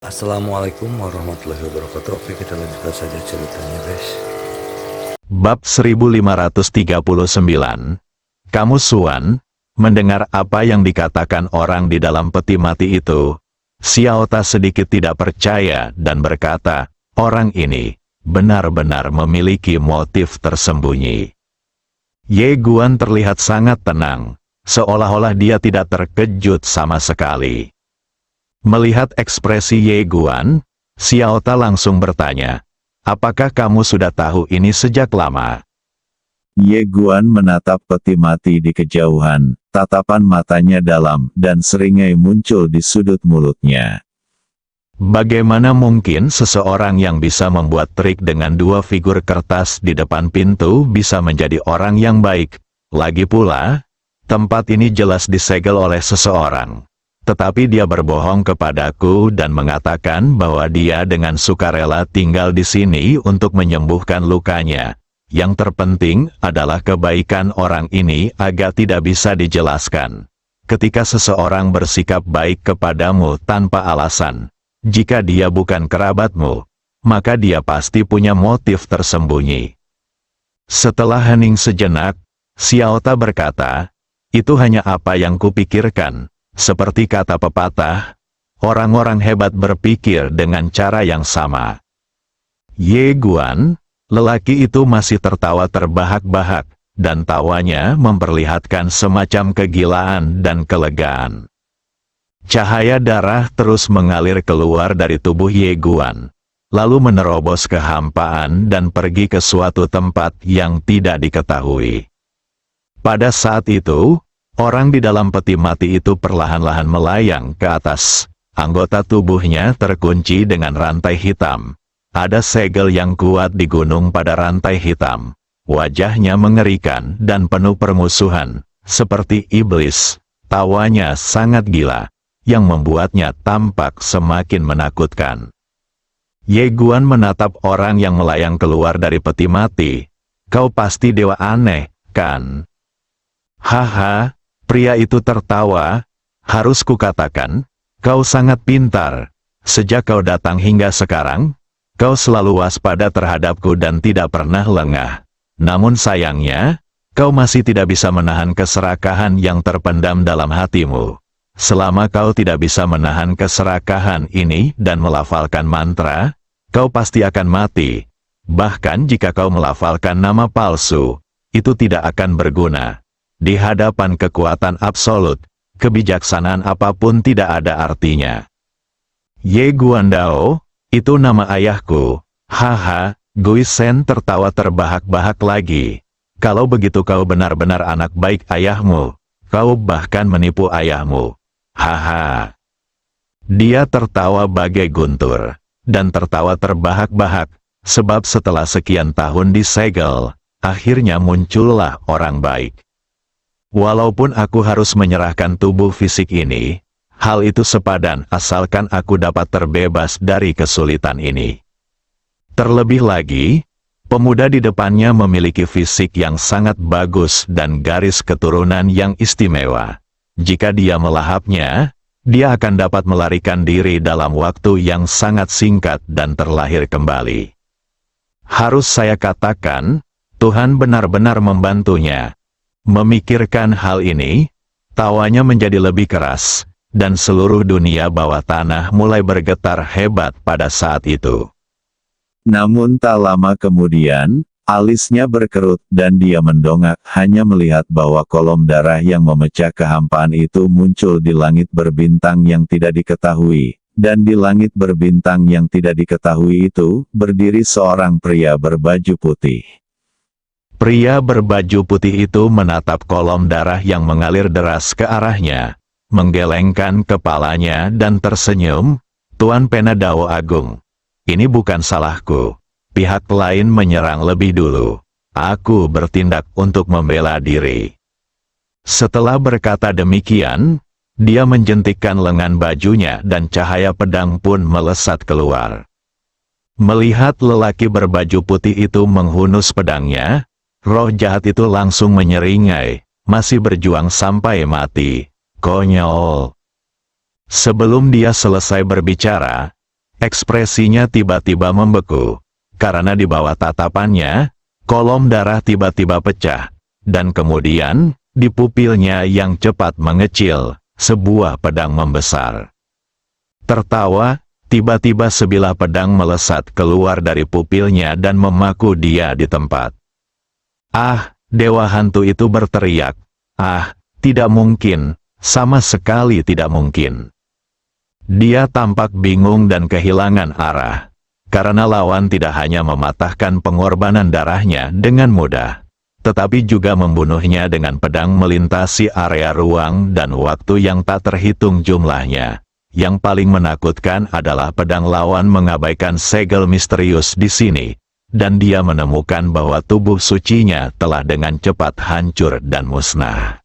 Assalamualaikum warahmatullahi wabarakatuh. Oke, kita lanjutkan saja ceritanya, guys. Bab 1539. Kamu Suan, mendengar apa yang dikatakan orang di dalam peti mati itu. Xiaota sedikit tidak percaya dan berkata, orang ini benar-benar memiliki motif tersembunyi. Ye Guan terlihat sangat tenang, seolah-olah dia tidak terkejut sama sekali. Melihat ekspresi Ye Guan, Xiaota langsung bertanya, apakah kamu sudah tahu ini sejak lama? Ye Guan menatap peti mati di kejauhan, tatapan matanya dalam dan seringai muncul di sudut mulutnya. Bagaimana mungkin seseorang yang bisa membuat trik dengan dua figur kertas di depan pintu bisa menjadi orang yang baik? Lagi pula, tempat ini jelas disegel oleh seseorang. Tetapi dia berbohong kepadaku dan mengatakan bahwa dia dengan sukarela tinggal di sini untuk menyembuhkan lukanya. Yang terpenting adalah kebaikan orang ini agak tidak bisa dijelaskan. Ketika seseorang bersikap baik kepadamu tanpa alasan, jika dia bukan kerabatmu, maka dia pasti punya motif tersembunyi. Setelah hening sejenak, Xiaota berkata, itu hanya apa yang kupikirkan. Seperti kata pepatah, orang-orang hebat berpikir dengan cara yang sama. Ye Guan, lelaki itu masih tertawa terbahak-bahak, dan tawanya memperlihatkan semacam kegilaan dan kelegaan. Cahaya darah terus mengalir keluar dari tubuh Ye Guan, lalu menerobos kehampaan dan pergi ke suatu tempat yang tidak diketahui. Pada saat itu, orang di dalam peti mati itu perlahan-lahan melayang ke atas. Anggota tubuhnya terkunci dengan rantai hitam. Ada segel yang kuat di gunung pada rantai hitam. Wajahnya mengerikan dan penuh permusuhan, seperti iblis. Tawanya sangat gila, yang membuatnya tampak semakin menakutkan. Ye Guan menatap orang yang melayang keluar dari peti mati. Kau pasti dewa aneh, kan? Haha. Pria itu tertawa, harus kukatakan, kau sangat pintar. Sejak kau datang hingga sekarang, kau selalu waspada terhadapku dan tidak pernah lengah. Namun sayangnya, kau masih tidak bisa menahan keserakahan yang terpendam dalam hatimu. Selama kau tidak bisa menahan keserakahan ini dan melafalkan mantra, kau pasti akan mati. Bahkan jika kau melafalkan nama palsu, itu tidak akan berguna. Di hadapan kekuatan absolut, kebijaksanaan apapun tidak ada artinya. Ye Guandao, itu nama ayahku. Haha, Gui Shen tertawa terbahak-bahak lagi. Kalau begitu kau benar-benar anak baik ayahmu. Kau bahkan menipu ayahmu. Haha. Dia tertawa bagai guntur, dan tertawa terbahak-bahak, sebab setelah sekian tahun disegel, akhirnya muncullah orang baik. Walaupun aku harus menyerahkan tubuh fisik ini, hal itu sepadan asalkan aku dapat terbebas dari kesulitan ini. Terlebih lagi, pemuda di depannya memiliki fisik yang sangat bagus dan garis keturunan yang istimewa. Jika dia melahapnya, dia akan dapat melarikan diri dalam waktu yang sangat singkat dan terlahir kembali. Harus saya katakan, Tuhan benar-benar membantunya. Memikirkan hal ini, tawanya menjadi lebih keras, dan seluruh dunia bawah tanah mulai bergetar hebat pada saat itu. Namun tak lama kemudian, alisnya berkerut dan dia mendongak hanya melihat bahwa kolom darah yang memecah kehampaan itu muncul di langit berbintang yang tidak diketahui. Dan di langit berbintang yang tidak diketahui itu, berdiri seorang pria berbaju putih. Pria berbaju putih itu menatap kolom darah yang mengalir deras ke arahnya, menggelengkan kepalanya dan tersenyum, Tuan Pena Dao Agung. Ini bukan salahku. Pihak lain menyerang lebih dulu. Aku bertindak untuk membela diri. Setelah berkata demikian, dia menjentikkan lengan bajunya dan cahaya pedang pun melesat keluar. Melihat lelaki berbaju putih itu menghunus pedangnya, roh jahat itu langsung menyeringai, masih berjuang sampai mati. Konyol. Sebelum dia selesai berbicara, Ekspresinya tiba-tiba membeku, karena di bawah tatapannya, kolom darah tiba-tiba pecah, dan kemudian, di pupilnya yang cepat mengecil, sebuah pedang membesar. Tertawa, tiba-tiba sebilah pedang melesat keluar dari pupilnya dan memaku dia di tempat. Ah, dewa hantu itu berteriak. Ah, tidak mungkin, sama sekali tidak mungkin. Dia tampak bingung dan kehilangan arah, karena lawan tidak hanya mematahkan pengorbanan darahnya dengan mudah, tetapi juga membunuhnya dengan pedang melintasi area ruang dan waktu yang tak terhitung jumlahnya. Yang paling menakutkan adalah pedang lawan mengabaikan segel misterius di sini, dan dia menemukan bahwa tubuh sucinya telah dengan cepat hancur dan musnah.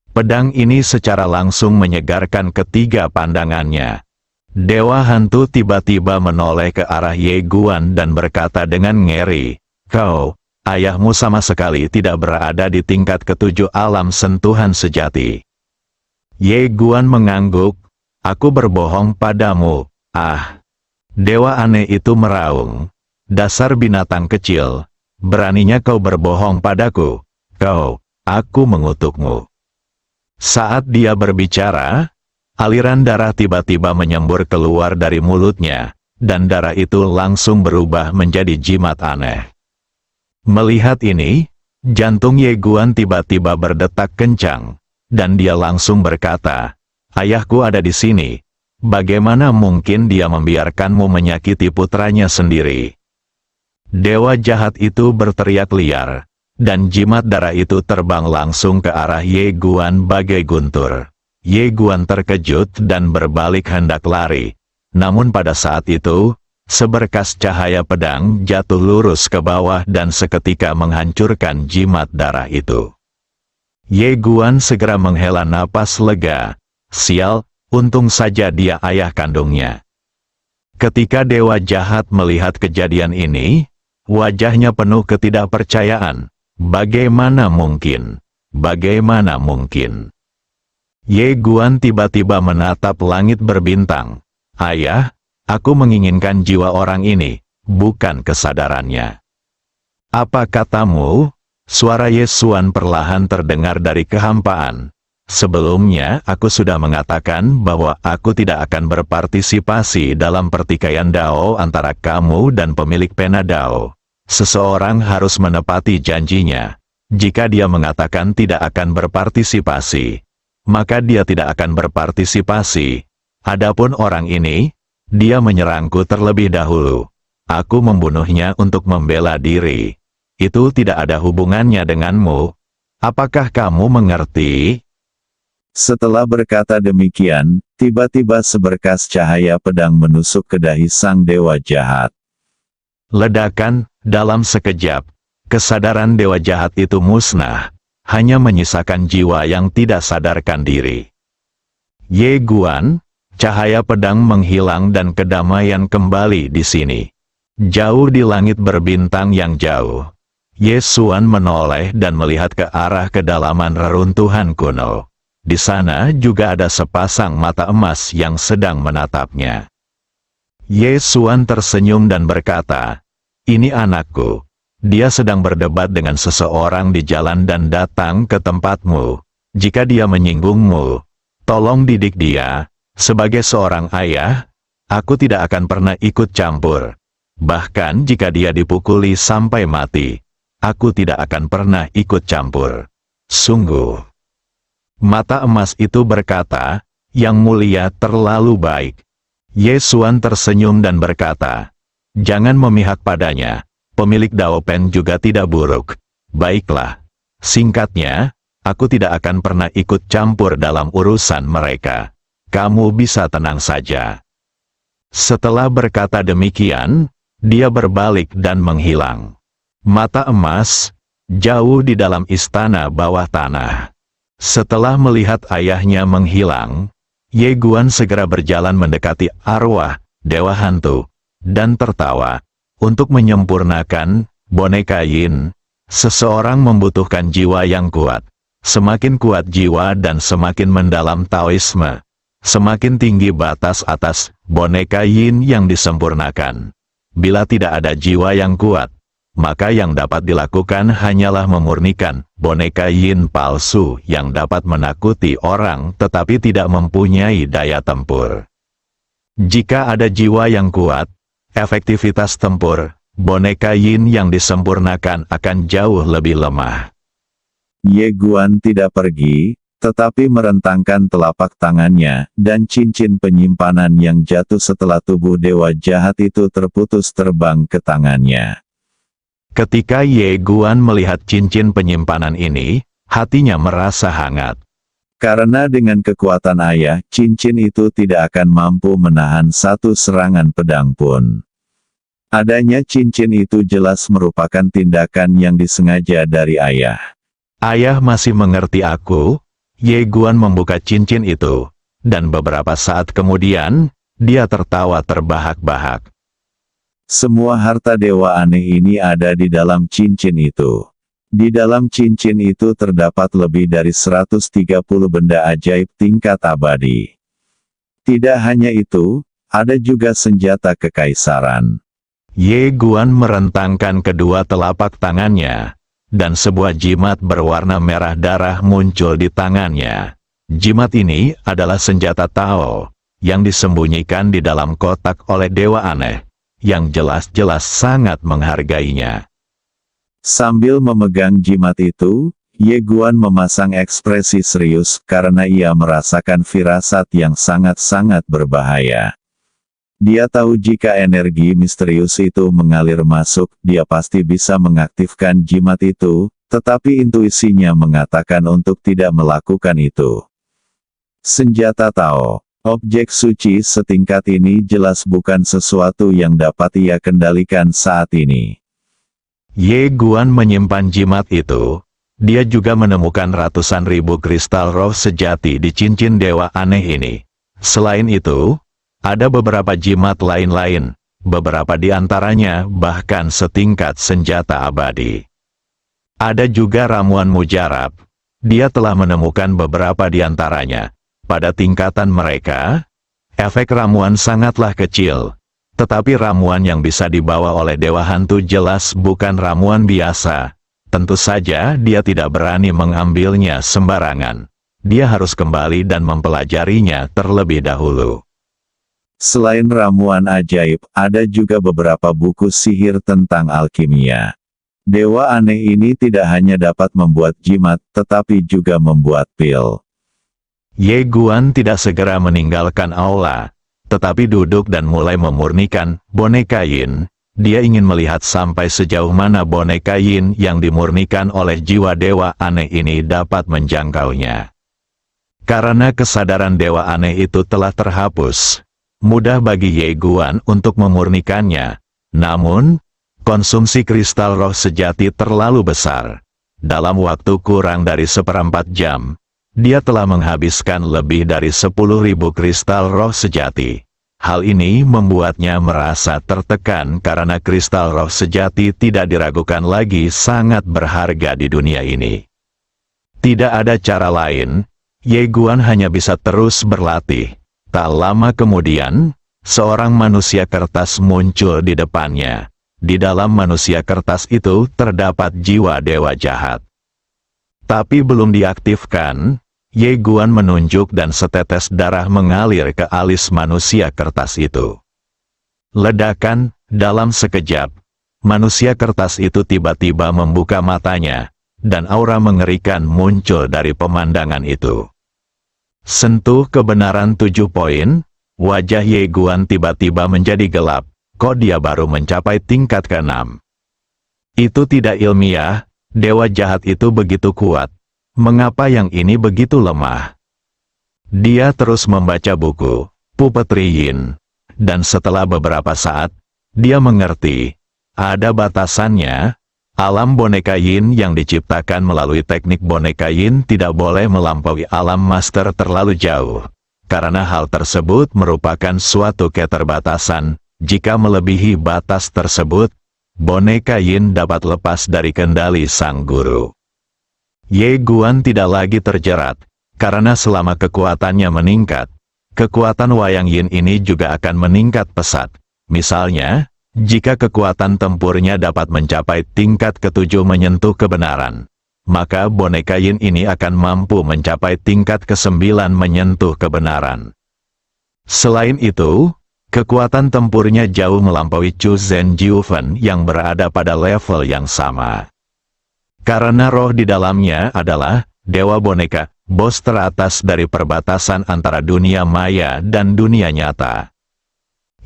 Pedang ini secara langsung menyegarkan ketiga pandangannya. Dewa hantu tiba-tiba menoleh ke arah Ye Guan dan berkata dengan ngeri, "Kau, ayahmu sama sekali tidak berada di tingkat ketujuh alam sentuhan sejati." Ye Guan mengangguk, "Aku berbohong padamu." Ah, dewa aneh itu meraung, "Dasar binatang kecil, beraninya kau berbohong padaku? Aku mengutukmu." Saat dia berbicara, aliran darah tiba-tiba menyembur keluar dari mulutnya, dan darah itu langsung berubah menjadi jimat aneh. Melihat ini, jantung Ye Guan tiba-tiba berdetak kencang, dan dia langsung berkata, "Ayahku ada di sini. Bagaimana mungkin dia membiarkanmu menyakiti putranya sendiri?" Dewa jahat itu berteriak liar, dan jimat darah itu terbang langsung ke arah Ye Guan bagai guntur. Ye Guan terkejut dan berbalik hendak lari. Namun pada saat itu, seberkas cahaya pedang jatuh lurus ke bawah dan seketika menghancurkan jimat darah itu. Ye Guan segera menghela napas lega. Sial, untung saja dia ayah kandungnya. Ketika dewa jahat melihat kejadian ini, wajahnya penuh ketidakpercayaan. Bagaimana mungkin? Bagaimana mungkin? Ye Guan tiba-tiba menatap langit berbintang. "Ayah, aku menginginkan jiwa orang ini, bukan kesadarannya." "Apa katamu?" Suara Ye Xuan perlahan terdengar dari kehampaan. "Sebelumnya aku sudah mengatakan bahwa aku tidak akan berpartisipasi dalam pertikaian Dao antara kamu dan pemilik pena Dao. Seseorang harus menepati janjinya. Jika dia mengatakan tidak akan berpartisipasi, maka dia tidak akan berpartisipasi. Adapun orang ini, dia menyerangku terlebih dahulu. Aku membunuhnya untuk membela diri. Itu tidak ada hubungannya denganmu. Apakah kamu mengerti?" Setelah berkata demikian, tiba-tiba seberkas cahaya pedang menusuk ke dahi sang dewa jahat. Ledakan, dalam sekejap, kesadaran dewa jahat itu musnah, hanya menyisakan jiwa yang tidak sadarkan diri. Ye Guan, cahaya pedang menghilang dan kedamaian kembali di sini. Jauh di langit berbintang yang jauh, Ye Xuan menoleh dan melihat ke arah kedalaman reruntuhan kuno. Di sana juga ada sepasang mata emas yang sedang menatapnya. Ye Xuan tersenyum dan berkata, "Ini anakku. Dia sedang berdebat dengan seseorang di jalan dan datang ke tempatmu. Jika dia menyinggungmu, tolong didik dia. Sebagai seorang ayah, aku tidak akan pernah ikut campur. Bahkan jika dia dipukuli sampai mati, aku tidak akan pernah ikut campur." Sungguh. Mata emas itu berkata, "Yang mulia terlalu baik." Ye Xuan tersenyum dan berkata, "Jangan memihak padanya. Pemilik Dao Pen juga tidak buruk. Baiklah. Singkatnya, aku tidak akan pernah ikut campur dalam urusan mereka. Kamu bisa tenang saja." Setelah berkata demikian, dia berbalik dan menghilang. Mata emas, jauh di dalam istana bawah tanah. Setelah melihat ayahnya menghilang, Ye Guan segera berjalan mendekati arwah dewa hantu, dan tertawa. Untuk menyempurnakan boneka Yin, seseorang membutuhkan jiwa yang kuat. Semakin kuat jiwa dan semakin mendalam Taoisme, semakin tinggi batas atas boneka yin yang disempurnakan. Bila tidak ada jiwa yang kuat, maka yang dapat dilakukan hanyalah memurnikan boneka yin palsu yang dapat menakuti orang tetapi tidak mempunyai daya tempur. Jika ada jiwa yang kuat, efektivitas tempur boneka yin yang disempurnakan akan jauh lebih lemah. Ye Guan tidak pergi, tetapi merentangkan telapak tangannya, dan cincin penyimpanan yang jatuh setelah tubuh dewa jahat itu terputus terbang ke tangannya. Ketika Ye Guan melihat cincin penyimpanan ini, hatinya merasa hangat. Karena dengan kekuatan ayah, cincin itu tidak akan mampu menahan satu serangan pedang pun. Adanya cincin itu jelas merupakan tindakan yang disengaja dari ayah. Ayah masih mengerti aku. Ye Guan membuka cincin itu, dan beberapa saat kemudian, dia tertawa terbahak-bahak. Semua harta dewa aneh ini ada di dalam cincin itu. Di dalam cincin itu terdapat lebih dari 130 benda ajaib tingkat abadi. Tidak hanya itu, ada juga senjata kekaisaran. Ye Guan merentangkan kedua telapak tangannya, dan sebuah jimat berwarna merah darah muncul di tangannya. Jimat ini adalah senjata Tao, yang disembunyikan di dalam kotak oleh dewa aneh, yang jelas-jelas sangat menghargainya. Sambil memegang jimat itu, Ye Guan memasang ekspresi serius karena ia merasakan firasat yang sangat-sangat berbahaya. Dia tahu jika energi misterius itu mengalir masuk, dia pasti bisa mengaktifkan jimat itu, tetapi intuisinya mengatakan untuk tidak melakukan itu. Senjata Tao, objek suci setingkat ini jelas bukan sesuatu yang dapat ia kendalikan saat ini. Ye Guan menyimpan jimat itu. Dia juga menemukan ratusan ribu kristal roh sejati di cincin dewa aneh ini. Selain itu, ada beberapa jimat lain-lain, beberapa di antaranya bahkan setingkat senjata abadi. Ada juga ramuan mujarab. Dia telah menemukan beberapa di antaranya. Pada tingkatan mereka, efek ramuan sangatlah kecil. Tetapi ramuan yang bisa dibawa oleh dewa hantu jelas bukan ramuan biasa. Tentu saja dia tidak berani mengambilnya sembarangan. Dia harus kembali dan mempelajarinya terlebih dahulu. Selain ramuan ajaib, ada juga beberapa buku sihir tentang alkimia. Dewa aneh ini tidak hanya dapat membuat jimat, tetapi juga membuat pil. Ye Guan tidak segera meninggalkan aula, tetapi duduk dan mulai memurnikan boneka yin. Dia ingin melihat sampai sejauh mana boneka yin yang dimurnikan oleh jiwa dewa aneh ini dapat menjangkaunya. Karena kesadaran dewa aneh itu telah terhapus, mudah bagi Ye Guan untuk memurnikannya. Namun, konsumsi kristal roh sejati terlalu besar. Dalam waktu kurang dari 1/4 jam, dia telah menghabiskan lebih dari 10.000 kristal roh sejati. Hal ini membuatnya merasa tertekan karena kristal roh sejati tidak diragukan lagi sangat berharga di dunia ini. Tidak ada cara lain, Ye Guan hanya bisa terus berlatih. Tak lama kemudian, seorang manusia kertas muncul di depannya. Di dalam manusia kertas itu terdapat jiwa dewa jahat. Tapi belum diaktifkan, Ye Guan menunjuk dan setetes darah mengalir ke alis manusia kertas itu. Ledakan, dalam sekejap, manusia kertas itu tiba-tiba membuka matanya, dan aura mengerikan muncul dari pemandangan itu. Sentuh kebenaran 7 poin, wajah Ye Guan tiba-tiba menjadi gelap, kok dia baru mencapai tingkat ke-6. Itu tidak ilmiah, dewa jahat itu begitu kuat. Mengapa yang ini begitu lemah? Dia terus membaca buku, Puppetry Yin, dan setelah beberapa saat, dia mengerti, ada batasannya. Alam boneka yin yang diciptakan melalui teknik boneka yin tidak boleh melampaui alam master terlalu jauh. Karena hal tersebut merupakan suatu keterbatasan, jika melebihi batas tersebut, boneka yin dapat lepas dari kendali sang guru. Ye Guan tidak lagi terjerat, karena selama kekuatannya meningkat, kekuatan Wayang Yin ini juga akan meningkat pesat. Misalnya, jika kekuatan tempurnya dapat mencapai tingkat ke-7 menyentuh kebenaran, maka boneka Yin ini akan mampu mencapai tingkat ke-9 menyentuh kebenaran. Selain itu, kekuatan tempurnya jauh melampaui Chu Zhen Jiufen yang berada pada level yang sama. Karena roh di dalamnya adalah dewa boneka, bos teratas dari perbatasan antara dunia maya dan dunia nyata.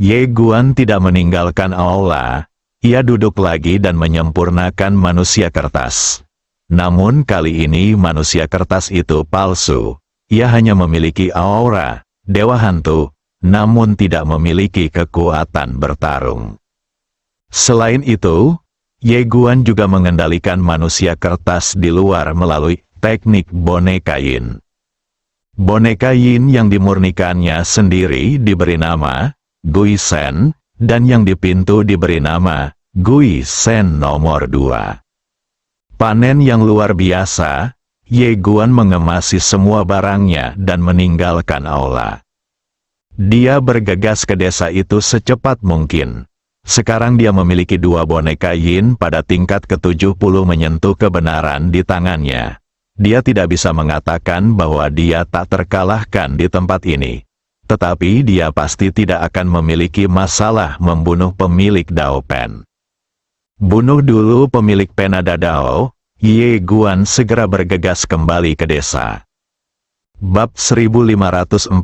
Ye Guan tidak meninggalkan aula, ia duduk lagi dan menyempurnakan manusia kertas. Namun kali ini manusia kertas itu palsu, ia hanya memiliki aura, dewa hantu, namun tidak memiliki kekuatan bertarung. Selain itu, Ye Guan juga mengendalikan manusia kertas di luar melalui teknik boneka Yin. Boneka Yin yang dimurnikannya sendiri diberi nama Gui Shen, dan yang di pintu diberi nama Gui Shen nomor 2. Panen yang luar biasa, Ye Guan mengemasi semua barangnya dan meninggalkan aula. Dia bergegas ke desa itu secepat mungkin. Sekarang dia memiliki 2 boneka Yin pada tingkat ke-70 menyentuh kebenaran di tangannya. Dia tidak bisa mengatakan bahwa dia tak terkalahkan di tempat ini. Tetapi dia pasti tidak akan memiliki masalah membunuh pemilik Dao Pen. Bunuh dulu pemilik Penada Dao. Ye Guan segera bergegas kembali ke desa. Bab 1540.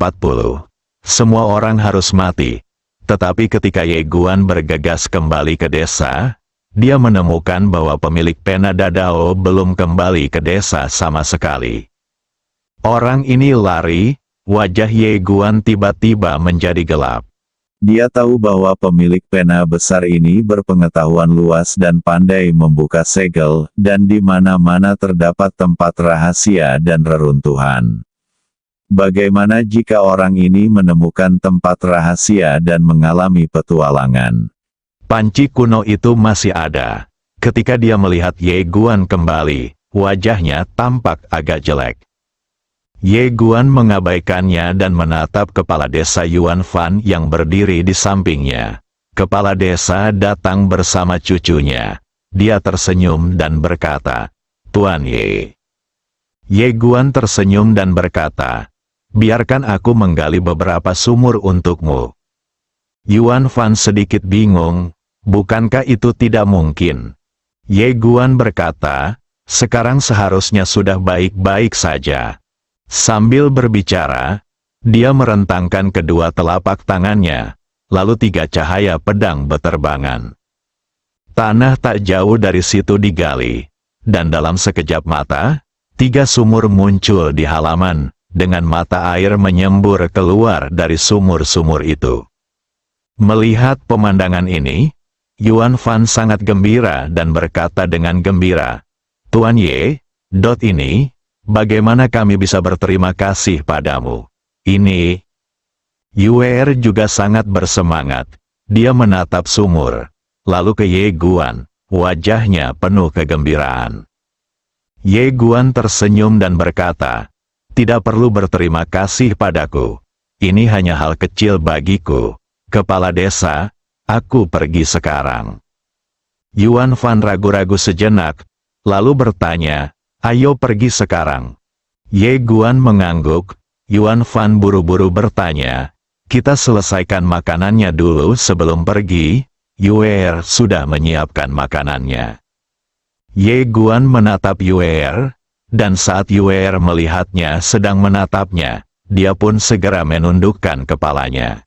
Semua orang harus mati. Tetapi ketika Ye Guan bergegas kembali ke desa, dia menemukan bahwa pemilik Penada Dao belum kembali ke desa sama sekali. Orang ini lari, wajah Ye Guan tiba-tiba menjadi gelap. Dia tahu bahwa pemilik pena besar ini berpengetahuan luas dan pandai membuka segel, dan di mana-mana terdapat tempat rahasia dan reruntuhan. Bagaimana jika orang ini menemukan tempat rahasia dan mengalami petualangan? Panci kuno itu masih ada. Ketika dia melihat Ye Guan kembali, wajahnya tampak agak jelek. Ye Guan mengabaikannya dan menatap kepala desa Yuan Fan yang berdiri di sampingnya. Kepala desa datang bersama cucunya. Dia tersenyum dan berkata, "Tuan Ye." Ye Guan tersenyum dan berkata, "Biarkan aku menggali beberapa sumur untukmu." Yuan Fan sedikit bingung, bukankah itu tidak mungkin? Ye Guan berkata, "Sekarang seharusnya sudah baik-baik saja." Sambil berbicara, dia merentangkan kedua telapak tangannya, lalu 3 cahaya pedang beterbangan. Tanah tak jauh dari situ digali, dan dalam sekejap mata, 3 sumur muncul di halaman, dengan mata air menyembur keluar dari sumur-sumur itu. Melihat pemandangan ini, Yuan Fan sangat gembira dan berkata dengan gembira, "Tuan Ye, ini, bagaimana kami bisa berterima kasih padamu? Ini..." Yue juga sangat bersemangat. Dia menatap sumur, lalu ke Ye Guan, wajahnya penuh kegembiraan. Ye Guan tersenyum dan berkata, "Tidak perlu berterima kasih padaku. Ini hanya hal kecil bagiku. Kepala desa, aku pergi sekarang." Yuan Fan ragu-ragu sejenak, lalu bertanya, "Ayo pergi sekarang." Ye Guan mengangguk. Yuan Fan buru-buru bertanya, "Kita selesaikan makanannya dulu sebelum pergi." Yue sudah menyiapkan makanannya. Ye Guan menatap Yue, dan saat Yue melihatnya sedang menatapnya, dia pun segera menundukkan kepalanya.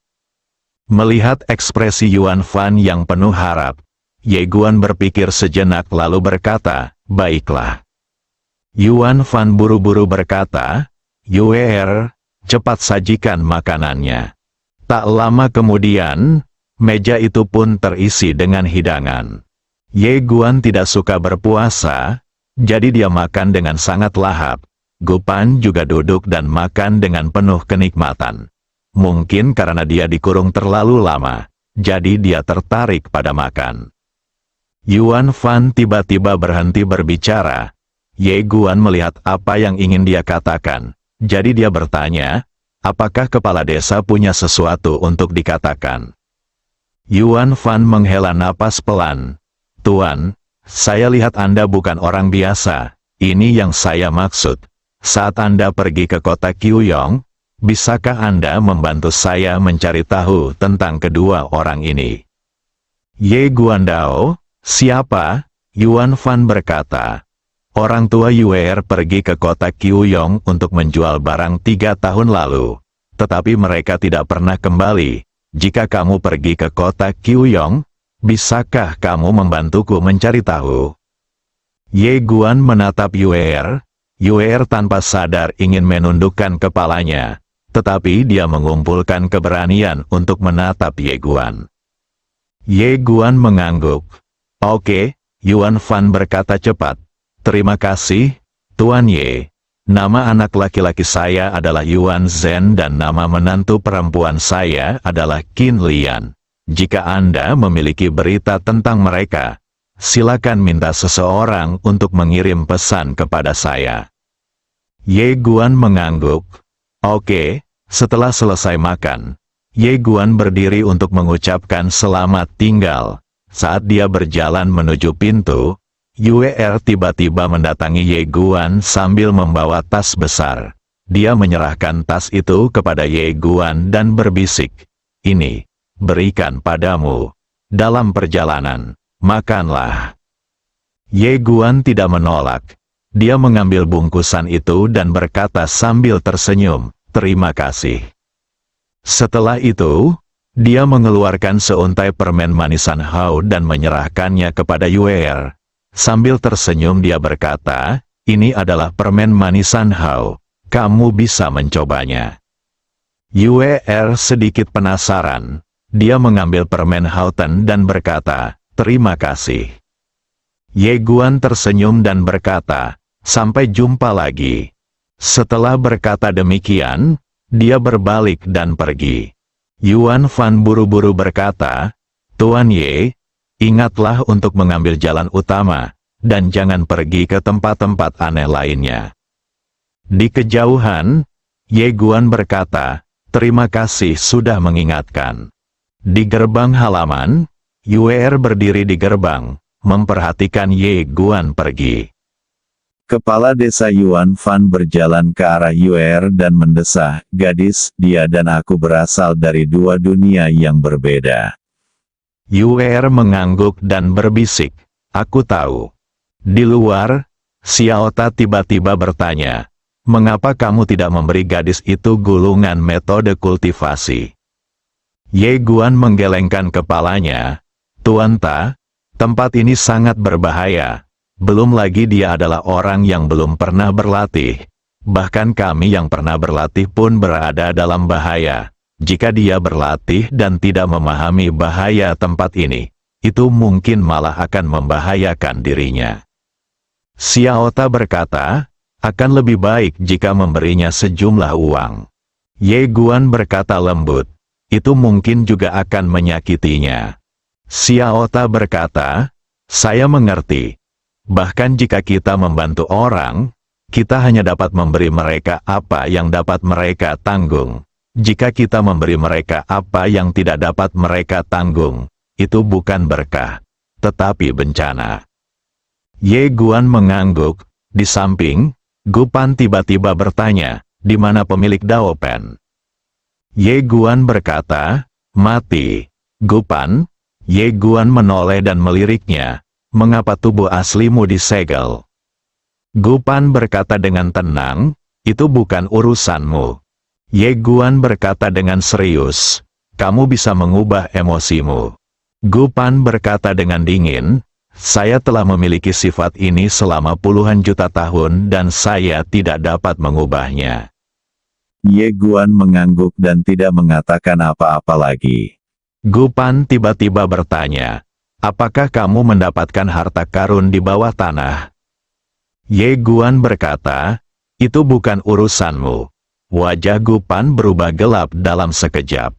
Melihat ekspresi Yuan Fan yang penuh harap, Ye Guan berpikir sejenak lalu berkata, "Baiklah." Yuan Fan buru-buru berkata, "Yue, cepat sajikan makanannya." Tak lama kemudian, meja itu pun terisi dengan hidangan. Ye Guan tidak suka berpuasa, jadi dia makan dengan sangat lahap. Gu Pan juga duduk dan makan dengan penuh kenikmatan. Mungkin karena dia dikurung terlalu lama, jadi dia tertarik pada makan. Yuan Fan tiba-tiba berhenti berbicara. Ye Guan melihat apa yang ingin dia katakan, jadi dia bertanya, apakah kepala desa punya sesuatu untuk dikatakan? Yuan Fan menghela napas pelan. Tuan, saya lihat Anda bukan orang biasa. Ini yang saya maksud. Saat Anda pergi ke kota Kyuyong, bisakah Anda membantu saya mencari tahu tentang kedua orang ini? Ye Guandao, siapa? Yuan Fan berkata. Orang tua Yuer pergi ke kota Kyuyong untuk menjual barang 3 tahun lalu. Tetapi mereka tidak pernah kembali. Jika kamu pergi ke kota Kyuyong, bisakah kamu membantuku mencari tahu? Ye Guan menatap Yuer. Yuer tanpa sadar ingin menundukkan kepalanya. Tetapi dia mengumpulkan keberanian untuk menatap Ye Guan. Ye Guan mengangguk. Oke, Yuan Fan berkata cepat. Terima kasih, Tuan Ye. Nama anak laki-laki saya adalah Yuan Zhen dan nama menantu perempuan saya adalah Qin Lian. Jika Anda memiliki berita tentang mereka, silakan minta seseorang untuk mengirim pesan kepada saya. Ye Guan mengangguk. Oke, setelah selesai makan, Ye Guan berdiri untuk mengucapkan selamat tinggal. Saat dia berjalan menuju pintu, Yuer tiba-tiba mendatangi Ye Guan sambil membawa tas besar. Dia menyerahkan tas itu kepada Ye Guan dan berbisik, "Ini, berikan padamu. Dalam perjalanan, makanlah." Ye Guan tidak menolak. Dia mengambil bungkusan itu dan berkata sambil tersenyum, "Terima kasih." Setelah itu, dia mengeluarkan seuntai permen manisan hao dan menyerahkannya kepada Yuer. Sambil tersenyum dia berkata, "Ini adalah permen manisan hao. Kamu bisa mencobanya." Yuer sedikit penasaran. Dia mengambil permen hauten dan berkata, "Terima kasih." Ye Guan tersenyum dan berkata, "Sampai jumpa lagi." Setelah berkata demikian, dia berbalik dan pergi. Yuan Fan buru-buru berkata, "Tuan Ye, ingatlah untuk mengambil jalan utama, dan jangan pergi ke tempat-tempat aneh lainnya." Di kejauhan, Ye Guan berkata, "Terima kasih sudah mengingatkan." Di gerbang halaman, Yuer berdiri di gerbang, memperhatikan Ye Guan pergi. Kepala desa Yuan Fan berjalan ke arah Yuer dan mendesah, "Gadis, dia dan aku berasal dari dua dunia yang berbeda." Yuer mengangguk dan berbisik, "Aku tahu." Di luar, Xiaota tiba-tiba bertanya, "Mengapa kamu tidak memberi gadis itu gulungan metode kultivasi?" Ye Guan menggelengkan kepalanya, "Tuan Ta, tempat ini sangat berbahaya. Belum lagi dia adalah orang yang belum pernah berlatih. Bahkan kami yang pernah berlatih pun berada dalam bahaya. Jika dia berlatih dan tidak memahami bahaya tempat ini, itu mungkin malah akan membahayakan dirinya." Xiaota berkata, "Akan lebih baik jika memberinya sejumlah uang." Ye Guan berkata lembut, "Itu mungkin juga akan menyakitinya." Xiaota berkata, "Saya mengerti. Bahkan jika kita membantu orang, kita hanya dapat memberi mereka apa yang dapat mereka tanggung. Jika kita memberi mereka apa yang tidak dapat mereka tanggung, itu bukan berkah, tetapi bencana." Ye Guan mengangguk. Di samping, Gu Pan tiba-tiba bertanya, "Di mana pemilik Dao Pen?" Ye Guan berkata, "Mati." "Gu Pan?" Ye Guan menoleh dan meliriknya, "Mengapa tubuh aslimu disegel?" Gu Pan berkata dengan tenang, "Itu bukan urusanmu." Ye Guan berkata dengan serius, "Kamu bisa mengubah emosimu." Gu Pan berkata dengan dingin, "Saya telah memiliki sifat ini selama puluhan juta tahun dan saya tidak dapat mengubahnya." Ye Guan mengangguk dan tidak mengatakan apa-apa lagi. Gu Pan tiba-tiba bertanya, "Apakah kamu mendapatkan harta karun di bawah tanah?" Ye Guan berkata, "Itu bukan urusanmu." Wajah Gu Pan berubah gelap dalam sekejap.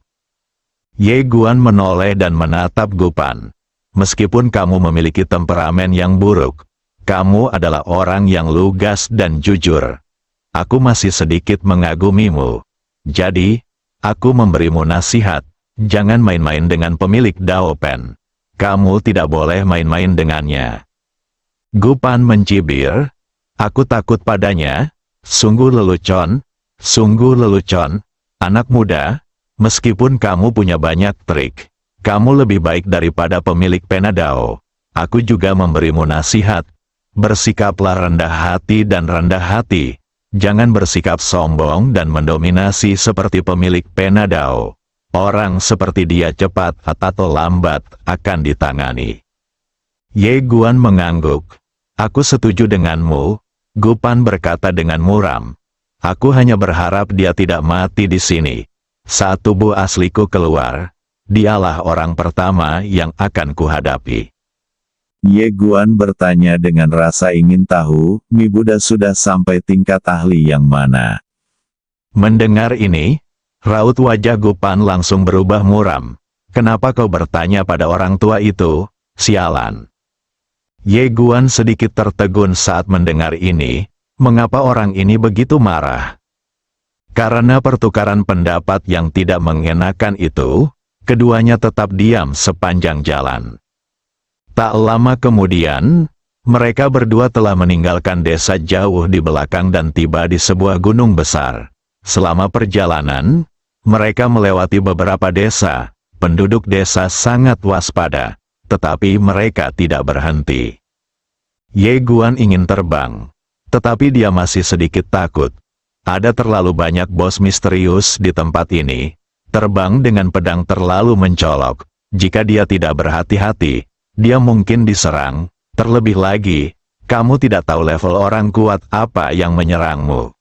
Ye Guan menoleh dan menatap Gu Pan. "Meskipun kamu memiliki temperamen yang buruk, kamu adalah orang yang lugas dan jujur. Aku masih sedikit mengagumimu. Jadi, aku memberimu nasihat, jangan main-main dengan pemilik Dao Pen. Kamu tidak boleh main-main dengannya. Gu Pan mencibir, aku takut padanya, sungguh lelucon, anak muda, meskipun kamu punya banyak trik, kamu lebih baik daripada pemilik pena Dao. Aku juga memberimu nasihat, bersikaplah rendah hati dan rendah hati, jangan bersikap sombong dan mendominasi seperti pemilik pena Dao. Orang seperti dia cepat atau lambat akan ditangani. Ye Guan mengangguk. Aku setuju denganmu, Gu Pan berkata dengan muram. Aku hanya berharap dia tidak mati di sini. Saat tubuh asliku keluar, dialah orang pertama yang akan kuhadapi. Ye Guan bertanya dengan rasa ingin tahu, Mi Buddha sudah sampai tingkat ahli yang mana? Mendengar ini, raut wajah Gu Pan langsung berubah muram. Kenapa kau bertanya pada orang tua itu, sialan? Ye Guan sedikit tertegun saat mendengar ini, mengapa orang ini begitu marah? Karena pertukaran pendapat yang tidak mengenakan itu, keduanya tetap diam sepanjang jalan. Tak lama kemudian, mereka berdua telah meninggalkan desa jauh di belakang dan tiba di sebuah gunung besar. Selama perjalanan, mereka melewati beberapa desa. Penduduk desa sangat waspada, tetapi mereka tidak berhenti. Ye Guan ingin terbang, tetapi dia masih sedikit takut. Ada terlalu banyak bos misterius di tempat ini. Terbang dengan pedang terlalu mencolok. Jika dia tidak berhati-hati, dia mungkin diserang. Terlebih lagi, kamu tidak tahu level orang kuat apa yang menyerangmu.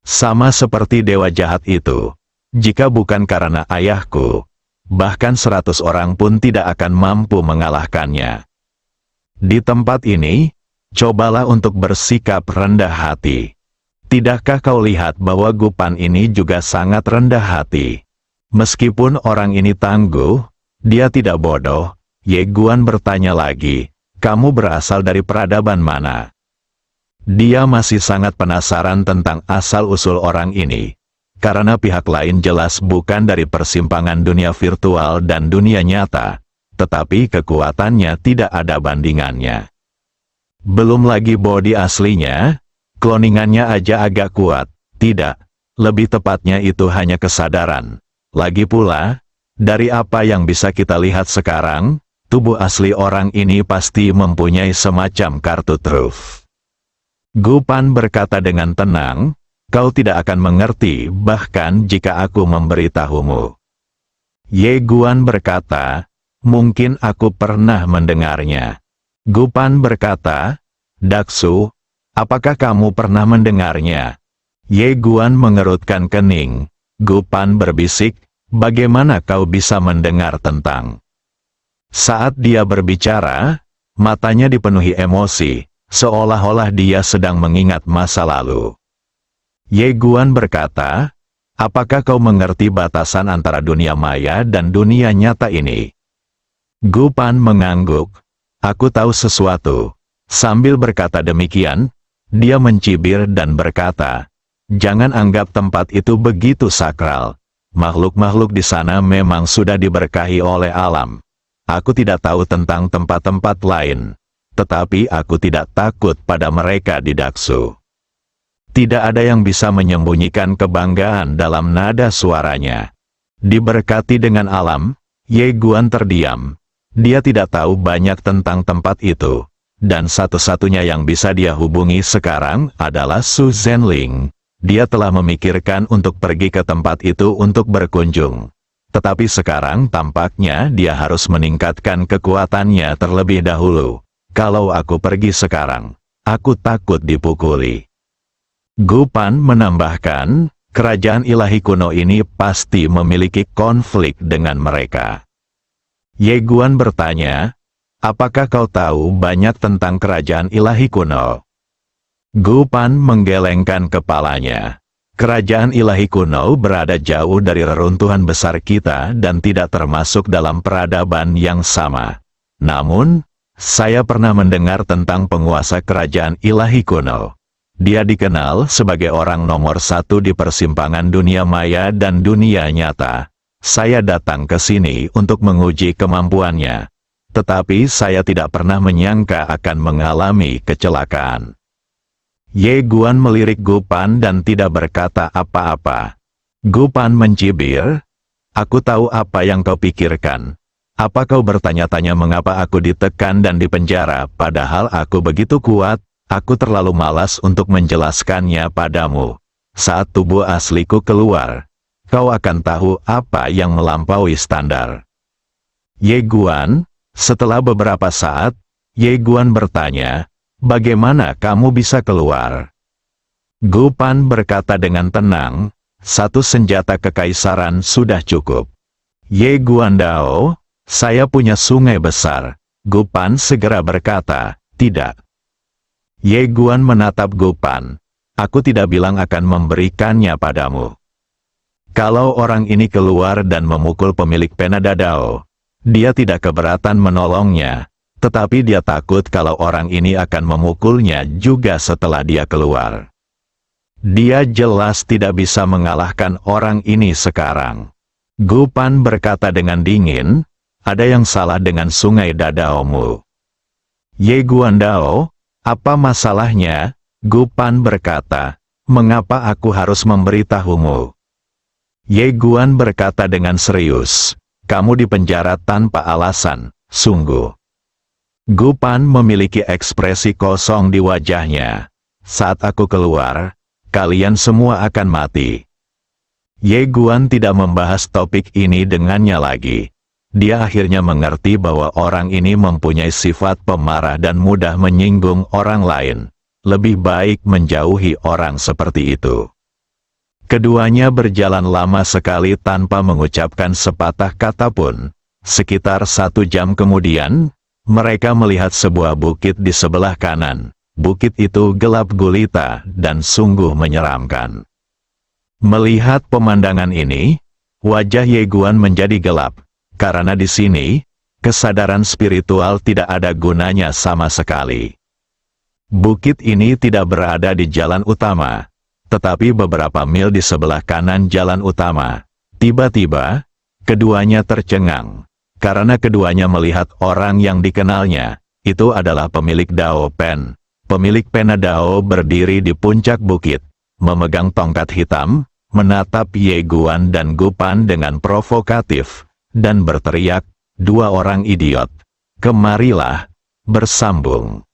Sama seperti dewa jahat itu. Jika bukan karena ayahku, bahkan 100 orang pun tidak akan mampu mengalahkannya. Di tempat ini, cobalah untuk bersikap rendah hati. Tidakkah kau lihat bahwa Gu Pan ini juga sangat rendah hati? Meskipun orang ini tangguh, dia tidak bodoh. Ye Guan bertanya lagi, kamu berasal dari peradaban mana? Dia masih sangat penasaran tentang asal-usul orang ini. Karena pihak lain jelas bukan dari persimpangan dunia virtual dan dunia nyata, tetapi kekuatannya tidak ada bandingannya. Belum lagi bodi aslinya, kloningannya aja agak kuat. Tidak, lebih tepatnya itu hanya kesadaran. Lagi pula, dari apa yang bisa kita lihat sekarang, tubuh asli orang ini pasti mempunyai semacam kartu truf. Gu Pan berkata dengan tenang, kau tidak akan mengerti bahkan jika aku memberitahumu. Ye Guan berkata, mungkin aku pernah mendengarnya. Gu Pan berkata, Daksu, apakah kamu pernah mendengarnya? Ye Guan mengerutkan kening. Gu Pan berbisik, bagaimana kau bisa mendengar tentang? Saat dia berbicara, matanya dipenuhi emosi, seolah-olah dia sedang mengingat masa lalu. Ye Guan berkata, apakah kau mengerti batasan antara dunia maya dan dunia nyata ini? Gu Pan mengangguk, aku tahu sesuatu. Sambil berkata demikian, dia mencibir dan berkata, jangan anggap tempat itu begitu sakral. Makhluk-makhluk di sana memang sudah diberkahi oleh alam. Aku tidak tahu tentang tempat-tempat lain, tetapi aku tidak takut pada mereka di Daksu. Tidak ada yang bisa menyembunyikan kebanggaan dalam nada suaranya. Diberkati dengan alam, Ye Guan terdiam. Dia tidak tahu banyak tentang tempat itu. Dan satu-satunya yang bisa dia hubungi sekarang adalah Su Zhenling. Dia telah memikirkan untuk pergi ke tempat itu untuk berkunjung. Tetapi sekarang tampaknya dia harus meningkatkan kekuatannya terlebih dahulu. Kalau aku pergi sekarang, aku takut dipukuli. Gu Pan menambahkan, kerajaan ilahi kuno ini pasti memiliki konflik dengan mereka. Ye Guan bertanya, apakah kau tahu banyak tentang kerajaan ilahi kuno? Gu Pan menggelengkan kepalanya. Kerajaan ilahi kuno berada jauh dari reruntuhan besar kita dan tidak termasuk dalam peradaban yang sama. Namun, saya pernah mendengar tentang penguasa kerajaan ilahi kuno. Dia dikenal sebagai orang nomor satu di persimpangan dunia maya dan dunia nyata. Saya datang ke sini untuk menguji kemampuannya. Tetapi saya tidak pernah menyangka akan mengalami kecelakaan. Ye Guan melirik Gu Pan dan tidak berkata apa-apa. Gu Pan mencibir, "Aku tahu apa yang kau pikirkan. Apa kau bertanya-tanya mengapa aku ditekan dan dipenjara, padahal aku begitu kuat? Aku terlalu malas untuk menjelaskannya padamu. Saat tubuh asliku keluar, kau akan tahu apa yang melampaui standar." Ye Guan, setelah beberapa saat, Ye Guan bertanya, "Bagaimana kamu bisa keluar?" Gu Pan berkata dengan tenang, "Satu senjata kekaisaran sudah cukup." Ye Guan Dao, "Saya punya sungai besar." Gu Pan segera berkata, "Tidak." Ye Guan menatap Gu Pan, "Aku tidak bilang akan memberikannya padamu. Kalau orang ini keluar dan memukul pemilik pena Dao, dia tidak keberatan menolongnya, tetapi dia takut kalau orang ini akan memukulnya juga setelah dia keluar. Dia jelas tidak bisa mengalahkan orang ini sekarang." Gu Pan berkata dengan dingin, "Ada yang salah dengan sungai Dadaomu." Ye Guan Dao, "Apa masalahnya?" Gu Pan berkata, "Mengapa aku harus memberitahumu?" Ye Guan berkata dengan serius, "Kamu dipenjara tanpa alasan, sungguh." Gu Pan memiliki ekspresi kosong di wajahnya. "Saat aku keluar, kalian semua akan mati." Ye Guan tidak membahas topik ini dengannya lagi. Dia akhirnya mengerti bahwa orang ini mempunyai sifat pemarah dan mudah menyinggung orang lain. Lebih baik menjauhi orang seperti itu. Keduanya berjalan lama sekali tanpa mengucapkan sepatah kata pun. Sekitar 1 jam kemudian, mereka melihat sebuah bukit di sebelah kanan. Bukit itu gelap gulita dan sungguh menyeramkan. Melihat pemandangan ini, wajah Ye Guan menjadi gelap, karena di sini, kesadaran spiritual tidak ada gunanya sama sekali. Bukit ini tidak berada di jalan utama, tetapi beberapa mil di sebelah kanan jalan utama. Tiba-tiba, keduanya tercengang, karena keduanya melihat orang yang dikenalnya. Itu adalah pemilik Dao Pen. Pemilik pena Dao berdiri di puncak bukit, memegang tongkat hitam, menatap Ye Guan dan Gu Pan dengan provokatif, dan berteriak, "Dua orang idiot, kemarilah, bersambung."